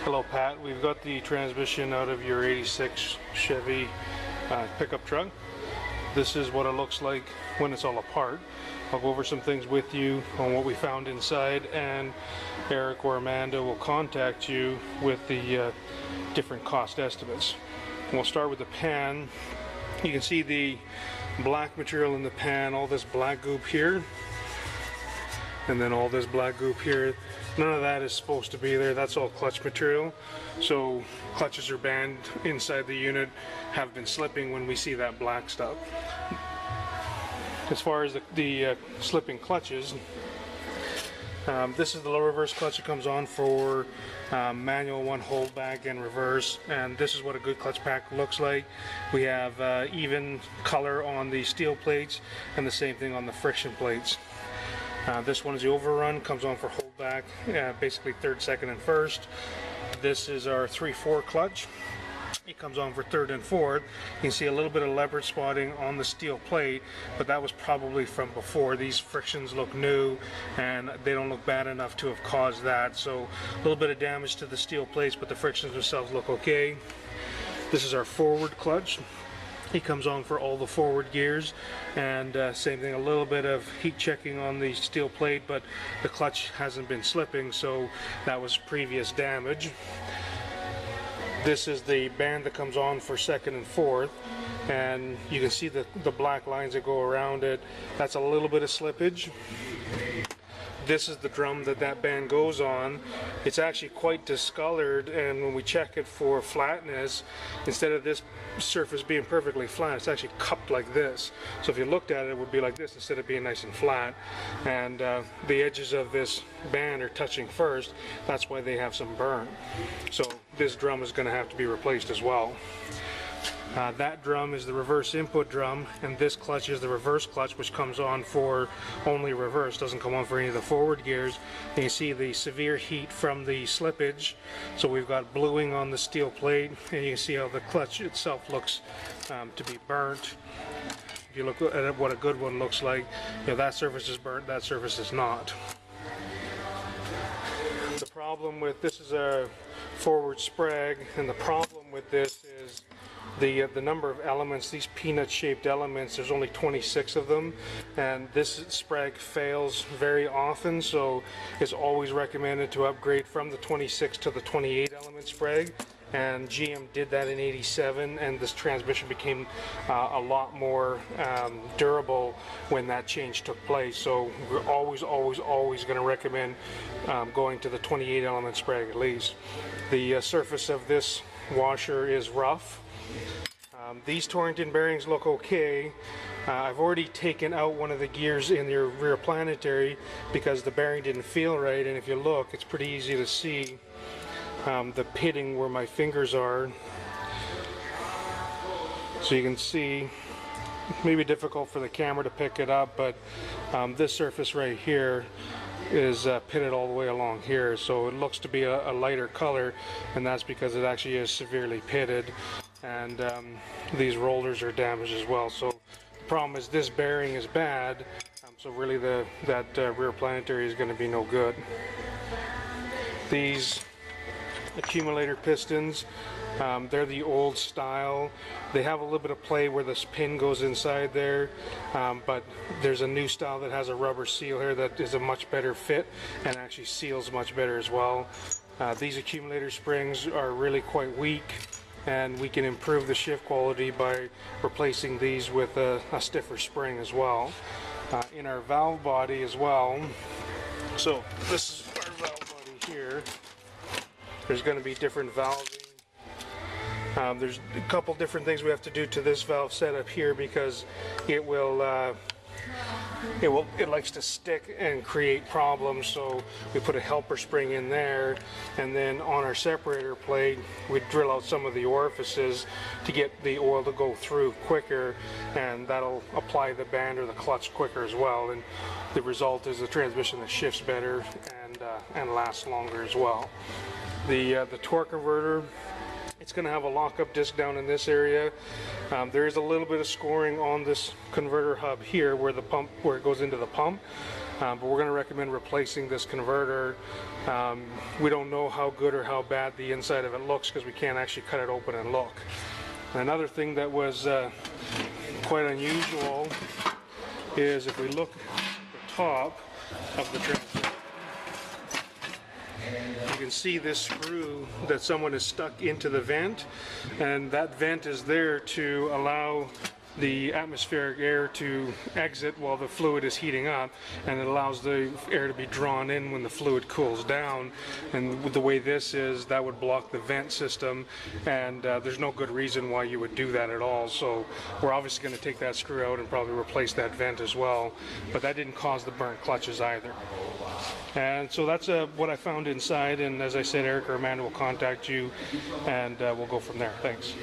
Hello Pat, we've got the transmission out of your 86 Chevy pickup truck. This is what it looks like when it's all apart. I'll go over some things with you on what we found inside, and Eric or Amanda will contact you with the different cost estimates. We'll start with the pan. You can see the black material in the pan, all this black goop here, and then all this black goop here. None of that is supposed to be there. That's all clutch material. So clutches are banned inside the unit, have been slipping when we see that black stuff. As far as the slipping clutches, this is the low reverse clutch. It comes on for manual, one hold back and reverse, and this is what a good clutch pack looks like. We have even color on the steel plates and the same thing on the friction plates. This one is the overrun, comes on for hold back, basically third, second, and first. This is our 3/4 clutch. It comes on for third and fourth. You can see a little bit of leopard spotting on the steel plate, but that was probably from before. These frictions look new and they don't look bad enough to have caused that. So a little bit of damage to the steel plates, but the frictions themselves look okay. This is our forward clutch. He comes on for all the forward gears, and same thing, a little bit of heat checking on the steel plate, but the clutch hasn't been slipping, so that was previous damage. This is the band that comes on for second and fourth, and you can see the black lines that go around it. That's a little bit of slippage. This is the drum that band goes on. It's actually quite discolored, and when we check it for flatness, instead of this surface being perfectly flat, it's actually cupped like this. So if you looked at it, it would be like this instead of being nice and flat. And the edges of this band are touching first. That's why they have some burn. So this drum is going to have to be replaced as well. That drum is the reverse input drum, and this clutch is the reverse clutch, which comes on for only reverse, doesn't come on for any of the forward gears. And you see the severe heat from the slippage, so we've got bluing on the steel plate, and you can see how the clutch itself looks to be burnt. If you look at what a good one looks like, you know, that surface is burnt, that surface is not. The problem with this is a forward sprag, and the problem with this is the number of elements, these peanut shaped elements, there's only 26 of them, and this sprag fails very often, so it's always recommended to upgrade from the 26 to the 28 element sprag. And GM did that in '87, and this transmission became a lot more durable when that change took place. So we're always going to recommend going to the 28 element sprag at least. The surface of this washer is rough. These Torrington bearings look okay. I've already taken out one of the gears in your rear planetary because the bearing didn't feel right, and if you look, it's pretty easy to see the pitting where my fingers are. So you can see, maybe difficult for the camera to pick it up, but this surface right here is pitted all the way along here, so it looks to be a lighter color, and that's because it actually is severely pitted, and these rollers are damaged as well. So the problem is this bearing is bad, so really that rear planetary is going to be no good. These accumulator pistons, they're the old style. They have a little bit of play where this pin goes inside there, but there's a new style that has a rubber seal here that is a much better fit and actually seals much better as well. These accumulator springs are really quite weak, and we can improve the shift quality by replacing these with a stiffer spring as well. In our valve body as well, so this is our valve body here. There's going to be different valving. There's a couple different things we have to do to this valve setup here because it likes to stick and create problems. So we put a helper spring in there, and then on our separator plate we drill out some of the orifices to get the oil to go through quicker, and that'll apply the band or the clutch quicker as well, and the result is a transmission that shifts better and lasts longer as well. The torque converter, It's going to have a lockup disc down in this area. There is a little bit of scoring on this converter hub here where it goes into the pump. But we're going to recommend replacing this converter. We don't know how good or how bad the inside of it looks because we can't actually cut it open and look. Another thing that was quite unusual is if we look at the top of the transmission, you can see this screw that someone has stuck into the vent, and that vent is there to allow the atmospheric air to exit while the fluid is heating up, and it allows the air to be drawn in when the fluid cools down. And with the way this is, that would block the vent system, and there's no good reason why you would do that at all. So we're obviously going to take that screw out and probably replace that vent as well, but that didn't cause the burnt clutches either. And so that's what I found inside, and as I said, Eric or Amanda will contact you, and we'll go from there. Thanks.